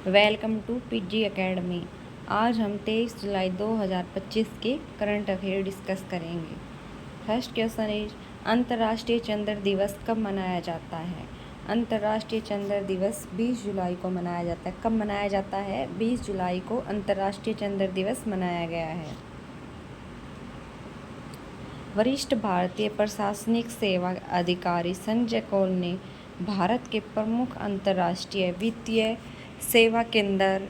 Welcome to PG academy. आज हम 23 जुलाई 2025 के करंट अफेयर डिस्कस करेंगे। फर्स्ट क्वेश्चन इज अंतर्राष्ट्रीय चंद्र दिवस कब मनाया जाता है? अंतर्राष्ट्रीय चंद्र दिवस 20 जुलाई को मनाया जाता है। कब मनाया जाता है? 20 जुलाई को अंतर्राष्ट्रीय चंद्र दिवस मनाया गया है। वरिष्ठ भारतीय प्रशासनिक सेवा अधिकारी संजय कौल ने भारत के प्रमुख अंतर्राष्ट्रीय वित्तीय सेवा केंद्र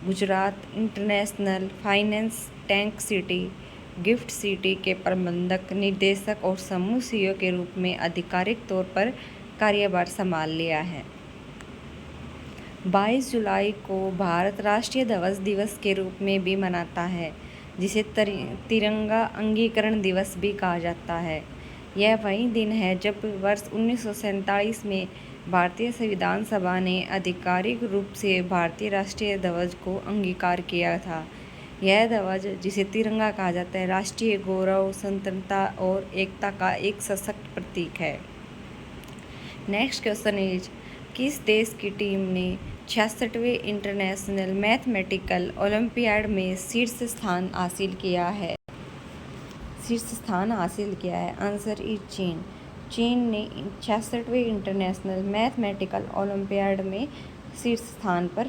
Gujarat international finance tank city gift city के प्रबंधक निदेशक और समूह सीईओ के रूप में आधिकारिक तौर पर कार्यभार संभाल लिया है। 22 जुलाई को भारत राष्ट्रीय ध्वज दिवस के रूप में भी मनाता है, जिसे तिरंगा अंगीकरण दिवस भी कहा जाता है। यह वही दिन है जब वर्ष 1947 में भारतीय संविधान सभा ने आधिकारिक रूप से भारतीय राष्ट्रीय ध्वज को अंगीकार किया था। यह ध्वज, जिसे तिरंगा कहा जाता है, राष्ट्रीय गौरव, स्वतंत्रता और एकता का एक सशक्त प्रतीक है। नेक्स्ट क्वेश्चन इज किस देश की टीम ने 66वें इंटरनेशनल मैथमेटिकल ओलंपियाड में शीर्ष स्थान हासिल किया है? आंसर इज चीन। चीन ने 66वें इंटरनेशनल मैथमेटिकल ओलंपियाड में शीर्ष स्थान पर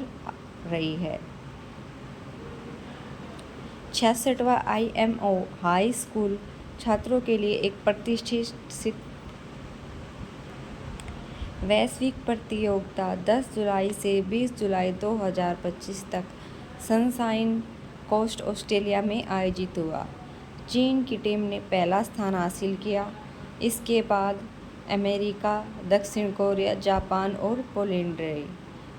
रही है। 66वां IMO हाई स्कूल छात्रों के लिए एक प्रतिष्ठित वैश्विक प्रतियोगिता 10 जुलाई से 20 जुलाई 2025 तक सनशाइन कोस्ट ऑस्ट्रेलिया में आयोजित हुआ। चीन की टीम ने पहला स्थान हासिल किया। इसके बाद अमेरिका, दक्षिण कोरिया, जापान और पोलैंड रही।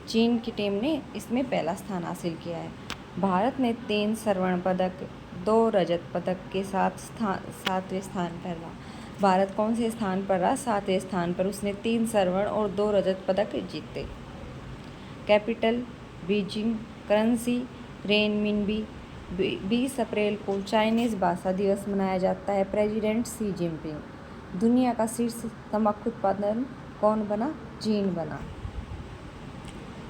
चीन की टीम ने इसमें पहला स्थान हासिल किया है। भारत ने 3 स्वर्ण पदक, 2 रजत पदक के साथ 7वें स्थान पर रहा। भारत कौन से स्थान पर रहा? 7वें स्थान पर। उसने 3 स्वर्ण और 2 रजत पदक जीते। Capital Beijing. Currency renminbi. 20 अप्रैल को चाइनीज भाषा दिवस मनाया जाता है। President Xi Jinping. दुनिया का शीर्ष तंबाकू उत्पादन कौन बना? चीन बना।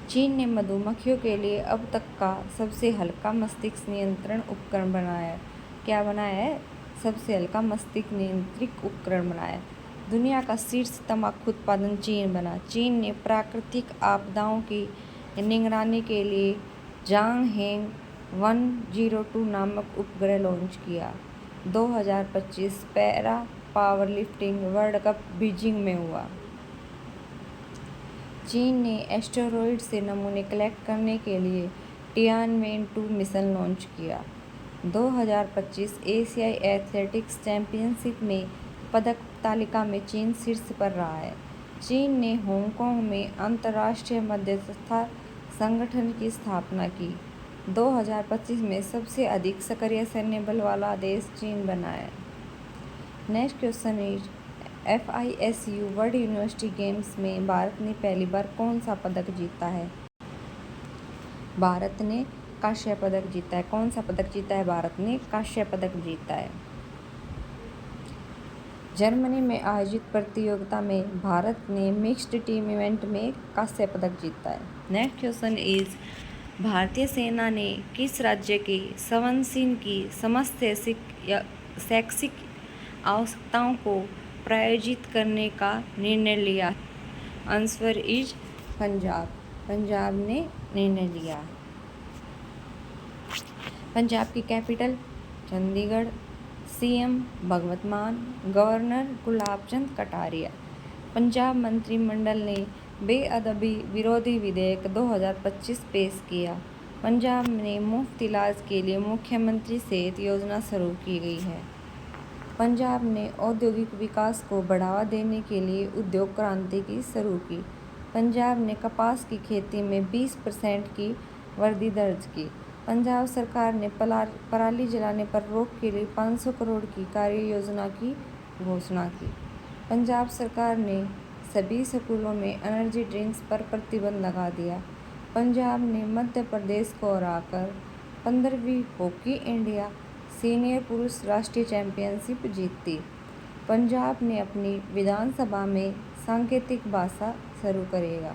चीन ने मधुमक्खियों के लिए अब तक का सबसे हल्का मस्तिष्क नियंत्रण उपकरण बनाया है। क्या बनाया है? सबसे हल्का मस्तिष्क नियंत्रित उपकरण बनाया है। दुनिया का शीर्ष तंबाकू उत्पादन चीन बना। चीन ने प्राकृतिक आपदाओं की निगरानी के लिए जांगहेंग 102 नामक उपग्रह लॉन्च किया। 2025 para powerlifting world cup Beijing में हुआ। चीन ने एस्टेरॉयड से नमूने कलेक्ट करने के लिए टियानमेन-2 मिशन लॉन्च किया। 2025 एशियाई एथलेटिक्स चैंपियनशिप में पदक तालिका में चीन शीर्ष पर रहा है। चीन ने हांगकांग में अंतर्राष्ट्रीय मध्यस्थता संगठन की स्थापना की। 2025 में सबसे अधिक सक्रिय सैन्य बल वाला देश चीन बना है। Next question is FISU world university games में भारत ने पहली बार कौन सा पदक जीता है? भारत ने कांस्य पदक जीता है। कौन सा पदक जीता है? भारत ने कांस्य पदक जीता है। जर्मनी में आयोजित प्रतियोगिता में भारत ने मिक्स्ड टीम इवेंट में कांस्य पदक जीता है। नेक्स्ट क्वेश्चन इज भारतीय सेना ने किस राज्य के संवत्सर की समस्त शैक्षिक आवश्यकताओं को प्रायोजित करने का निर्णय लिया? Answer is Punjab. पंजाब ने निर्णय लिया। पंजाब की कैपिटल चंडीगढ़। CM भगवंत मान। गवर्नर गुलाब चंद कटारिया। पंजाब मंत्रिमंडल ने बेअदबी विरोधी विधेयक 2025 पेश किया। पंजाब में मुफ्त इलाज के लिए मुख्यमंत्री सेहत योजना शुरू की गई है। पंजाब ने औद्योगिक विकास को बढ़ावा देने के लिए उद्योग क्रांति की शुरू की। पंजाब ने कपास की खेती में 20% की वृद्धि दर्ज की। पंजाब सरकार ने पराली जलाने पर रोक के लिए 500 करोड़ की कार्य योजना की घोषणा की। पंजाब सरकार ने सभी स्कूलों में एनर्जी ड्रिंक्स पर प्रतिबंध लगा दिया। पंजाब ने मध्य प्रदेश को हराकर 15वीं हॉकी इंडिया सीनियर पुरुष राष्ट्रीय चैंपियनशिप जीती। पंजाब ने अपनी विधानसभा में सांकेतिक भाषा शुरू करेगा।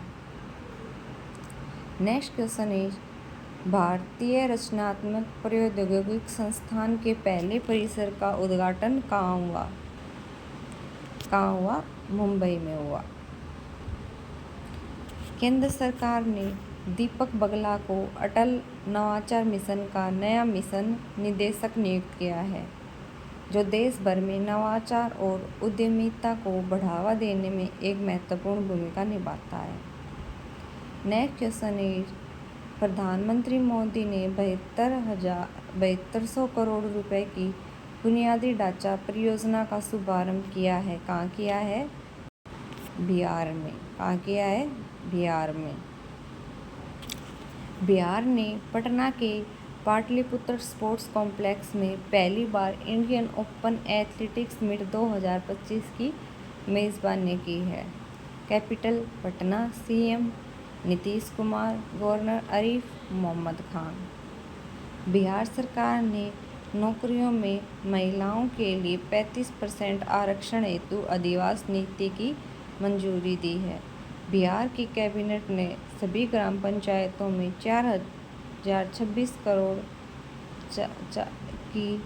नेक्स्ट क्वेश्चन इज भारतीय रचनात्मक प्रौद्योगिकी संस्थान के पहले परिसर का उद्घाटन कहाँ हुआ? मुंबई में हुआ। केंद्र सरकार ने दीपक बगला को अटल नवाचार मिशन का नया मिशन निदेशक नियुक्त किया है, जो देश भर में नवाचार और उद्यमिता को बढ़ावा देने में एक महत्वपूर्ण भूमिका निभाता है। नेक्स्ट क्वेश्चन इज प्रधानमंत्री मोदी ने 7200 करोड़ रुपए की बुनियादी ढांचा परियोजना का शुभारंभ किया है। कहाँ किया है? बिहार में। कहाँ किया है? बिहार में। बिहार ने पटना के पाटलिपुत्र स्पोर्ट्स कॉम्प्लेक्स में पहली बार इंडियन ओपन एथलेटिक्स मीट 2025 की मेज़बानी की है। Capital Patna. CM Nitish Kumar. Governor Arif Mohammad Khan. Bihar सरकार ने नौकरियों में महिलाओं के लिए 35% आरक्षण हेतु अधिवास नीति की मंजूरी दी है। बिहार की कैबिनेट ने सभी ग्राम पंचायतों में 4026 करोड़ की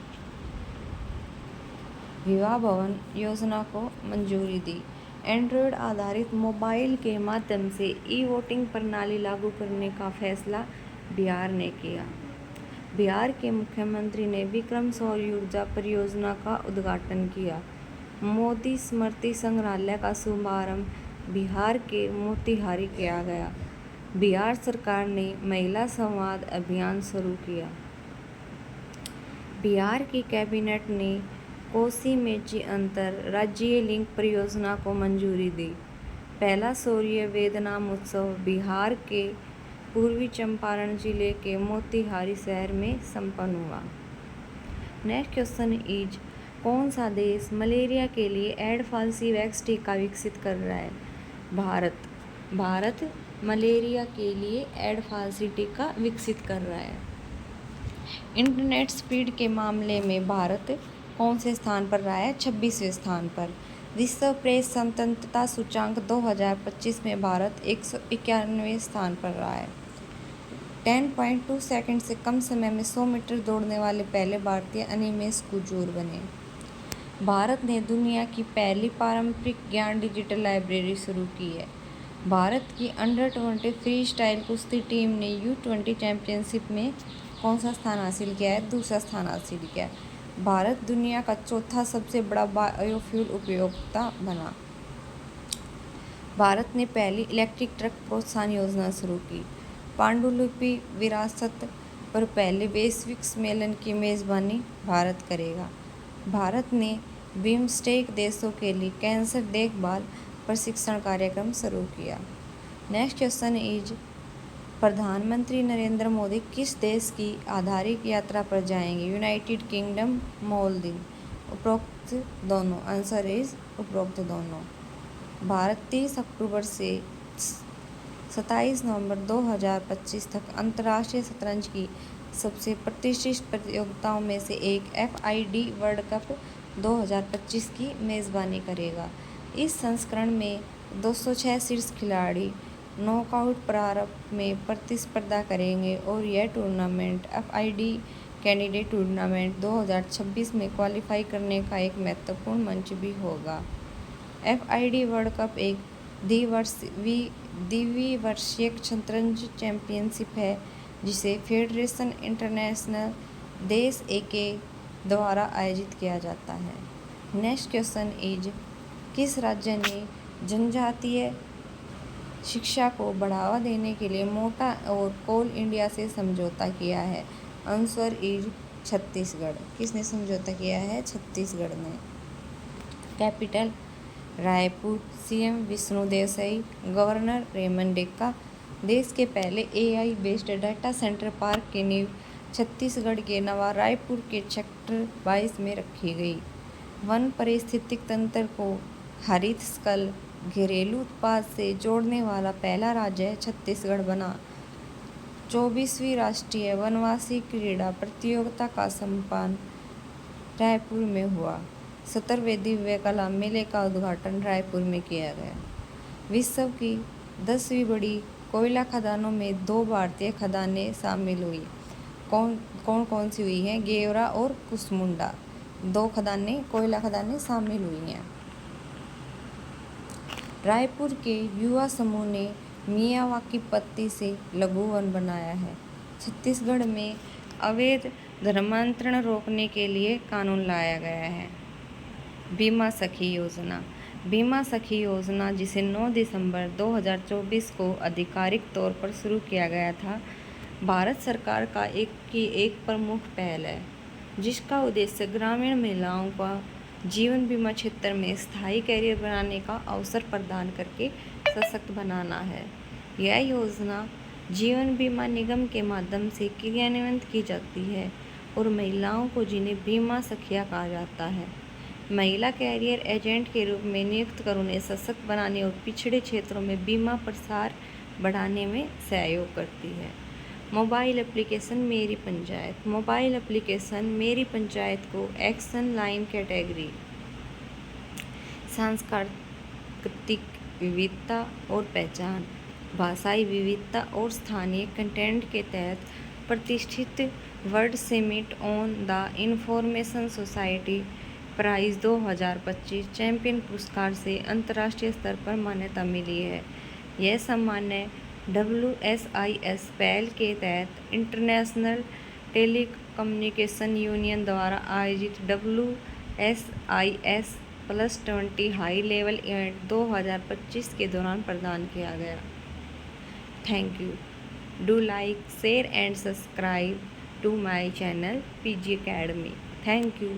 विवाह भवन योजना को मंजूरी दी। एंड्रॉयड आधारित मोबाइल के माध्यम से ई-वोटिंग प्रणाली लागू करने का फैसला बिहार ने किया। बिहार के मुख्यमंत्री ने विक्रम सौर ऊर्जा परियोजना का उद्घाटन किया। मोदी स्मृति संग्रहालय का शुभारंभ बिहार के मोतिहारी किया गया। बिहार सरकार ने महिला संवाद अभियान शुरू किया। बिहार की कैबिनेट ने कोसी मेची अंतर राज्यीय लिंक परियोजना को मंजूरी दी। पहला सूर्य वेदनाम उत्सव बिहार के पूर्वी चंपारण जिले के मोतिहारी शहर में संपन्न हुआ। नेक्स्ट क्वेश्चन इज कौन सा देश मलेरिया के लिए एडफ्लाजीवैक्स टीका विकसित कर रहा है? भारत मलेरिया के लिए एडफ्लाजी टीका विकसित कर रहा है। इंटरनेट स्पीड के मामले में भारत कौन से स्थान पर रहा है? 26वें स्थान पर। विश्व प्रेस स्वतंत्रता सूचांक 2025 में भारत 191वें स्थान पर रहा है। 10.2 सेकंड से कम समय में 100 मीटर दौड़ने वाले पहले भारतीय अनिमेश कुजूर बने। भारत ने दुनिया की पहली पारंपरिक ज्ञान डिजिटल लाइब्रेरी शुरू की है। भारत की अंडर-20 फ्री स्टाइल कुश्ती टीम ने U20 चैंपियनशिप में कौन सा स्थान हासिल किया है? दूसरा स्थान हासिल किया है। भारत दुनिया का चौथा सबसे बड़ा बायोफ्यूल उपभोक्ता बना। भारत ने पहली इलेक्ट्रिक ट्रक प्रोत्साहन योजना शुरू की। पांडुलिपि विरासत पर पहले वैश्विक सम्मेलन की मेज़बानी भारत करेगा। भारत ने बिम्स्टेक देशों के लिए कैंसर देखभाल प्रशिक्षण कार्यक्रम शुरू किया। नेक्स्ट क्वेश्चन इज प्रधानमंत्री नरेंद्र मोदी किस देश की आधिकारिक यात्रा पर जाएंगे? United kingdom, Maldives. उपरोक्त दोनों। आंसर इज उपरोक्त दोनों। भारत 30 अक्टूबर से 27 नवंबर 2025 तक अंतर्राष्ट्रीय शतरंज की सबसे प्रतिष्ठित प्रतियोगिताओं में से एक FID वर्ल्ड कप 2025 की मेज़बानी करेगा। इस संस्करण में 206 शीर्ष खिलाड़ी नॉकआउट प्रारूप में प्रतिस्पर्धा करेंगे और यह टूर्नामेंट FID कैंडिडेट टूर्नामेंट 2026 में क्वालिफाई करने का एक महत्वपूर्ण मंच भी होगा। FID वर्ल्ड कप एक द्विवर्षीय शतरंज चैंपियनशिप है जिसे फेडरेशन इंटरनेशनल देश के द्वारा आयोजित किया जाता है। नेक्स्ट क्वेश्चन इज किस राज्य ने जनजातीय शिक्षा को बढ़ावा देने के लिए मोटा और कोल इंडिया से समझौता किया है? Answer is Chhattisgarh. किसने समझौता किया है? छत्तीसगढ़ ने। Capital Raipur. CM Vishnudeo Sai. Governor Ramen Deka. देश के पहले AI based data centre park की नींव छत्तीसगढ़ के नवा रायपुर के सेक्टर 22 में रखी गई। वन पारिस्थितिक तंत्र को हरित स्कल घरेलू उत्पाद से जोड़ने वाला पहला राज्य छत्तीसगढ़ बना। 24वीं राष्ट्रीय वनवासी क्रीड़ा प्रतियोगिता का संपन्न रायपुर में हुआ। 17वें दिव्य कला मेले का उद्घाटन रायपुर में किया गया। विश्व की 10वीं बड़ी कोयला खदानों में 2 भारतीय खदानें शामिल हुई। कौन सी हुई हैं? गेवरा और कुसमुंडा 2 कोयला खदानें शामिल हुई हैं। रायपुर के युवा समूह ने मियावाकी पत्ती से लघु वन बनाया है। छत्तीसगढ़ में अवैध धर्मांतरण रोकने के लिए कानून लाया गया है। बीमा सखी योजना। बीमा सखी योजना, जिसे 9 दिसंबर 2024 को आधिकारिक तौर पर शुरू किया गया था, भारत सरकार का एक प्रमुख पहल है, जिसका उद्देश्य ग्रामीण महिलाओं का जीवन बीमा क्षेत्र में स्थायी कैरियर बनाने का अवसर प्रदान करके सशक्त बनाना है। यह योजना जीवन बीमा निगम के माध्यम से क्रियान्वित की जाती है और महिलाओं को जिन्हें बीमा सखिया कहा जाता है, महिला कैरियर एजेंट के रूप में नियुक्त कर उन्हें सशक्त बनाने और पिछड़े क्षेत्रों में बीमा प्रसार बढ़ाने में सहयोग करती है। मोबाइल एप्लीकेशन मेरी पंचायत। मोबाइल एप्लीकेशन मेरी पंचायत को एक्शन लाइन कैटेगरी, सांस्कृतिक विविधता और पहचान, भाषाई विविधता और स्थानीय कंटेंट के तहत प्रतिष्ठित world summit on the information society prize 2025 champion पुरस्कार से अंतर्राष्ट्रीय स्तर पर मान्यता मिली है। यह सम्मान WSIS पहल के तहत इंटरनेशनल टेलीकम्युनिकेशन यूनियन द्वारा आयोजित WSIS +20 हाई लेवल इवेंट 2025 के दौरान प्रदान किया गया। Thank you. Do like, share and subscribe to my channel PG Academy। Thank you.